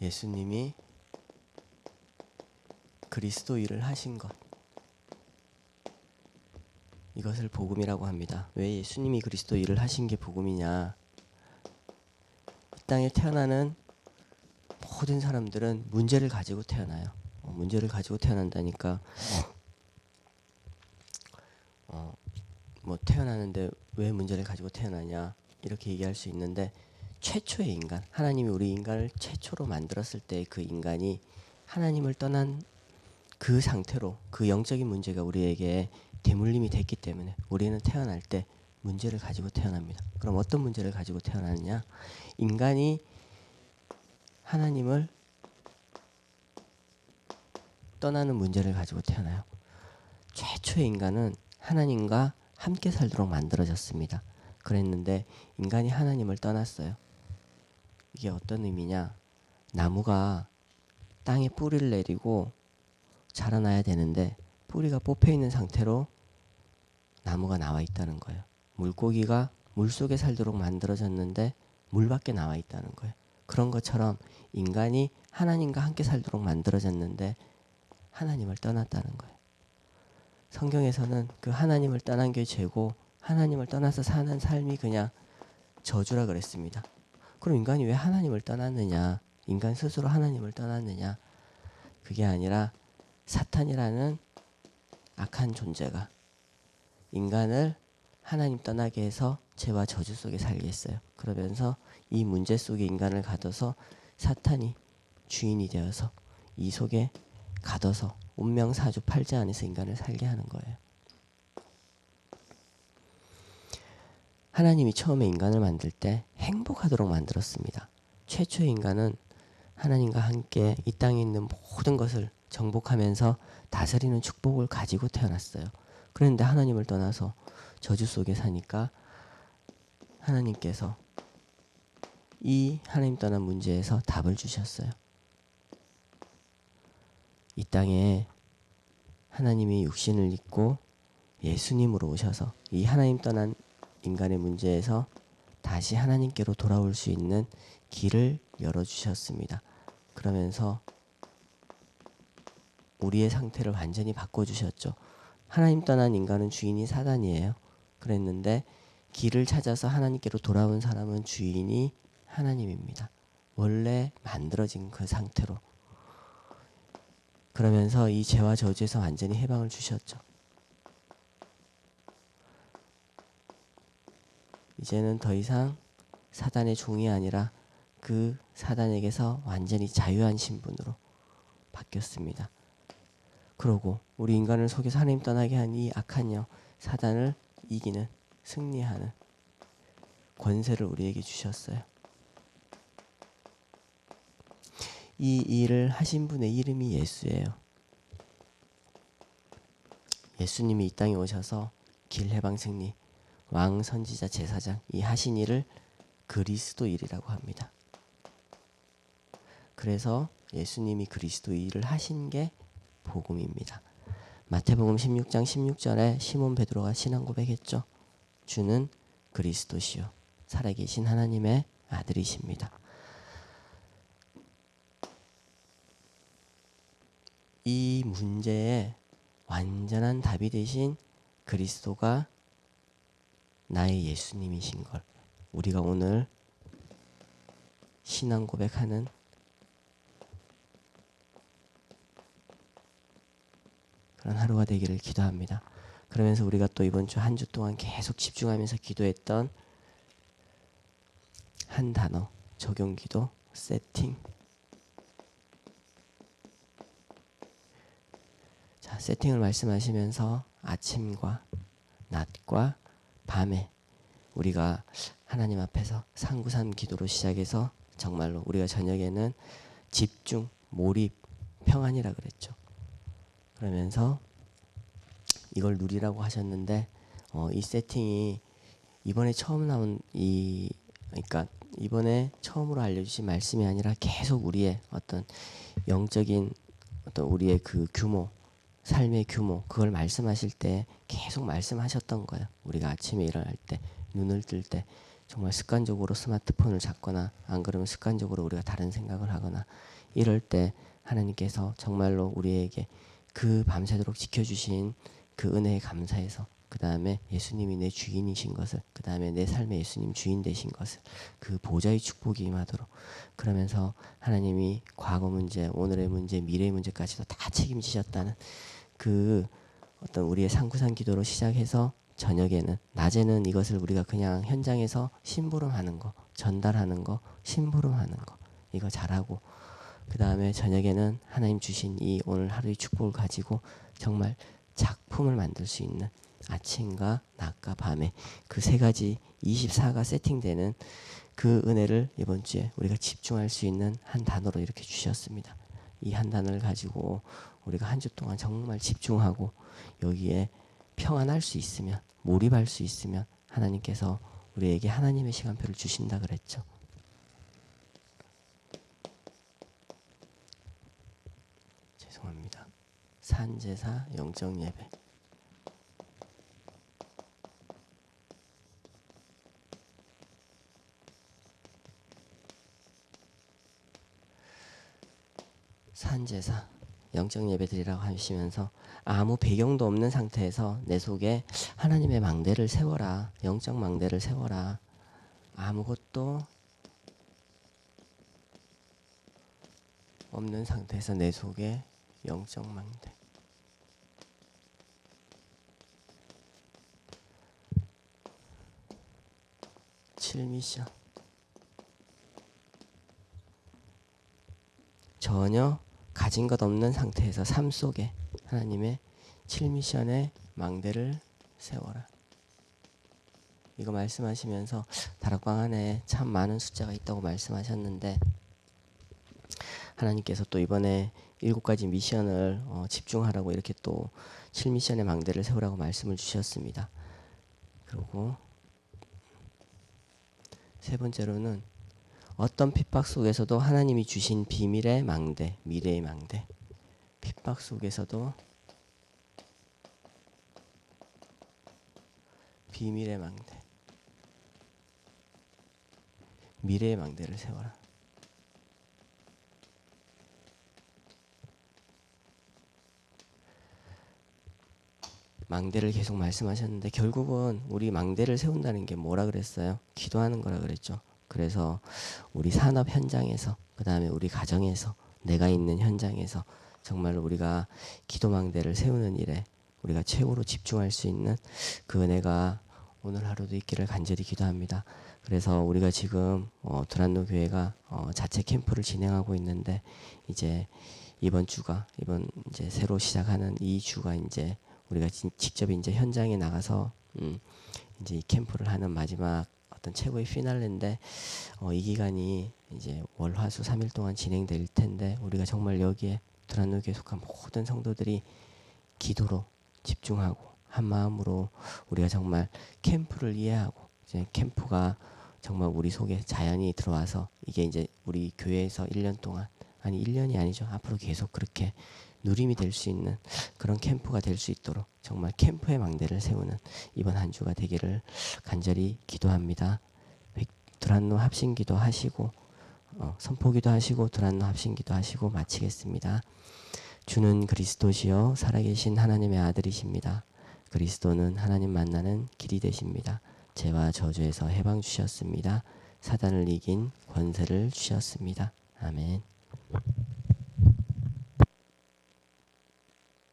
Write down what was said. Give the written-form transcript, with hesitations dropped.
예수님이 그리스도 일을 하신 것, 이것을 복음이라고 합니다. 왜 예수님이 그리스도 일을 하신 게 복음이냐? 이 땅에 태어나는 모든 사람들은 문제를 가지고 태어나요. 문제를 가지고 태어난다니까 뭐 태어나는데 왜 문제를 가지고 태어나냐 이렇게 얘기할 수 있는데, 최초의 인간, 하나님이 우리 인간을 최초로 만들었을 때 그 인간이 하나님을 떠난 그 상태로, 그 영적인 문제가 우리에게 대물림이 됐기 때문에 우리는 태어날 때 문제를 가지고 태어납니다. 그럼 어떤 문제를 가지고 태어나느냐? 인간이 하나님을 떠나는 문제를 가지고 태어나요. 최초의 인간은 하나님과 함께 살도록 만들어졌습니다. 그랬는데 인간이 하나님을 떠났어요. 이게 어떤 의미냐? 나무가 땅에 뿌리를 내리고 자라나야 되는데 뿌리가 뽑혀 있는 상태로 나무가 나와 있다는 거예요. 물고기가 물속에 살도록 만들어졌는데 물 밖에 나와 있다는 거예요. 그런 것처럼 인간이 하나님과 함께 살도록 만들어졌는데 하나님을 떠났다는 거예요. 성경에서는 그 하나님을 떠난 게 죄고 하나님을 떠나서 사는 삶이 그냥 저주라 그랬습니다. 그럼 인간이 왜 하나님을 떠났느냐? 인간 스스로 하나님을 떠났느냐? 그게 아니라 사탄이라는 악한 존재가 인간을 하나님 떠나게 해서 죄와 저주 속에 살게 했어요. 그러면서 이 문제 속에 인간을 가둬서 사탄이 주인이 되어서 이 속에 가둬서 운명사주 팔자 안에서 인간을 살게 하는 거예요. 하나님이 처음에 인간을 만들 때 행복하도록 만들었습니다. 최초의 인간은 하나님과 함께 이 땅에 있는 모든 것을 정복하면서 다스리는 축복을 가지고 태어났어요. 그런데 하나님을 떠나서 저주 속에 사니까 하나님께서 이 하나님 떠난 문제에서 답을 주셨어요. 이 땅에 하나님이 육신을 입고 예수님으로 오셔서 이 하나님 떠난 인간의 문제에서 다시 하나님께로 돌아올 수 있는 길을 열어주셨습니다. 그러면서 우리의 상태를 완전히 바꿔주셨죠. 하나님 떠난 인간은 주인이 사단이에요. 그랬는데 길을 찾아서 하나님께로 돌아온 사람은 주인이 하나님입니다. 원래 만들어진 그 상태로. 그러면서 이 죄와 저주에서 완전히 해방을 주셨죠. 이제는 더 이상 사단의 종이 아니라 그 사단에게서 완전히 자유한 신분으로 바뀌었습니다. 그러고 우리 인간을 속여서 하나님 떠나게 한 이 악한 영 사단을 이기는, 승리하는 권세를 우리에게 주셨어요. 이 일을 하신 분의 이름이 예수예요. 예수님이 이 땅에 오셔서 길, 해방, 승리, 왕, 선지자, 제사장 이 하신 일을 그리스도 일이라고 합니다. 그래서 예수님이 그리스도 일을 하신 게 복음입니다. 마태복음 16장 16절에 시몬 베드로가 신앙 고백했죠. 주는 그리스도시요 살아계신 하나님의 아들이십니다. 이 문제에 완전한 답이 되신 그리스도가 나의 예수님이신 걸 우리가 오늘 신앙 고백하는 그런 하루가 되기를 기도합니다. 그러면서 우리가 또 이번 주 한 주 동안 계속 집중하면서 기도했던 한 단어, 적용기도, 세팅. 자, 세팅을 말씀하시면서 아침과 낮과 밤에 우리가 하나님 앞에서 상구산 기도로 시작해서 정말로 우리가 저녁에는 집중, 몰입, 평안이라 그랬죠. 그러면서 이걸 누리라고 하셨는데 이 세팅이 이번에 처음 나온 그러니까 이번에 처음으로 알려주신 말씀이 아니라 계속 우리의 어떤 영적인 어떤 우리의 그 규모, 삶의 규모 그걸 말씀하실 때 계속 말씀하셨던 거예요. 우리가 아침에 일어날 때, 눈을 뜰 때 정말 습관적으로 스마트폰을 잡거나 안 그러면 습관적으로 우리가 다른 생각을 하거나 이럴 때 하나님께서 정말로 우리에게 그 밤새도록 지켜주신 그 은혜에 감사해서 그 다음에 예수님이 내 주인이신 것을, 그 다음에 내 삶의 예수님 주인 되신 것을, 그 보좌의 축복이 임하도록, 그러면서 하나님이 과거 문제, 오늘의 문제, 미래의 문제까지도 다 책임지셨다는 그 어떤 우리의 상구상 기도로 시작해서 저녁에는, 낮에는 이것을 우리가 그냥 현장에서 심부름하는 거, 전달하는 거, 심부름하는 거 이거 잘하고, 그 다음에 저녁에는 하나님 주신 이 오늘 하루의 축복을 가지고 정말 작품을 만들 수 있는, 아침과 낮과 밤에 그 세 가지 24가 세팅되는 그 은혜를 이번 주에 우리가 집중할 수 있는 한 단어로 이렇게 주셨습니다. 이 한 단어를 가지고 우리가 한 주 동안 정말 집중하고 여기에 평안할 수 있으면, 몰입할 수 있으면 하나님께서 우리에게 하나님의 시간표를 주신다 그랬죠. 죄송합니다. 산제사 영적 예배. 산제사 영적 예배드리라고 하시면서 아무 배경도 없는 상태에서 내 속에 하나님의 망대를 세워라. 영적 망대를 세워라. 아무것도 없는 상태에서 내 속에 영적 망대. 칠미션. 전혀 가진 것 없는 상태에서 삶 속에 하나님의 7미션의 망대를 세워라. 이거 말씀하시면서 다락방 안에 참 많은 숫자가 있다고 말씀하셨는데, 하나님께서 또 이번에 7가지 미션을 집중하라고 이렇게 또 7미션의 망대를 세우라고 말씀을 주셨습니다. 그리고 세 번째로는 어떤 핍박 속에서도 하나님이 주신 비밀의 망대, 미래의 망대. 핍박 속에서도 비밀의 망대, 미래의 망대를 세워라. 망대를 계속 말씀하셨는데 결국은 우리 망대를 세운다는 게 뭐라 그랬어요? 기도하는 거라 그랬죠. 그래서 우리 산업 현장에서, 그 다음에 우리 가정에서, 내가 있는 현장에서 정말 우리가 기도망대를 세우는 일에 우리가 최고로 집중할 수 있는 그 은혜가 오늘 하루도 있기를 간절히 기도합니다. 그래서 우리가 지금 두란노 교회가 자체 캠프를 진행하고 있는데, 이제 이번 이제 새로 시작하는 이 주가 이제 우리가 직접 이제 현장에 나가서 이제 이 캠프를 하는 마지막 어떤 최고의 피날레인데, 이 기간이 이제 월, 화, 수 3일 동안 진행될 텐데, 우리가 정말 여기에 두란노교에 속한 모든 성도들이 기도로 집중하고 한 마음으로 우리가 정말 캠프를 이해하고, 이제 캠프가 정말 우리 속에 자연이 들어와서 이게 이제 우리 교회에서 1년 동안, 아니 1년이 아니죠, 앞으로 계속 그렇게 누림이 될 수 있는 그런 캠프가 될 수 있도록 정말 캠프의 망대를 세우는 이번 한 주가 되기를 간절히 기도합니다. 두란노 합심기도 하시고 선포기도 하시고 두란노 합심기도 하시고 마치겠습니다. 주는 그리스도시요 살아계신 하나님의 아들이십니다. 그리스도는 하나님 만나는 길이 되십니다. 죄와 저주에서 해방 주셨습니다. 사단을 이긴 권세를 주셨습니다. 아멘.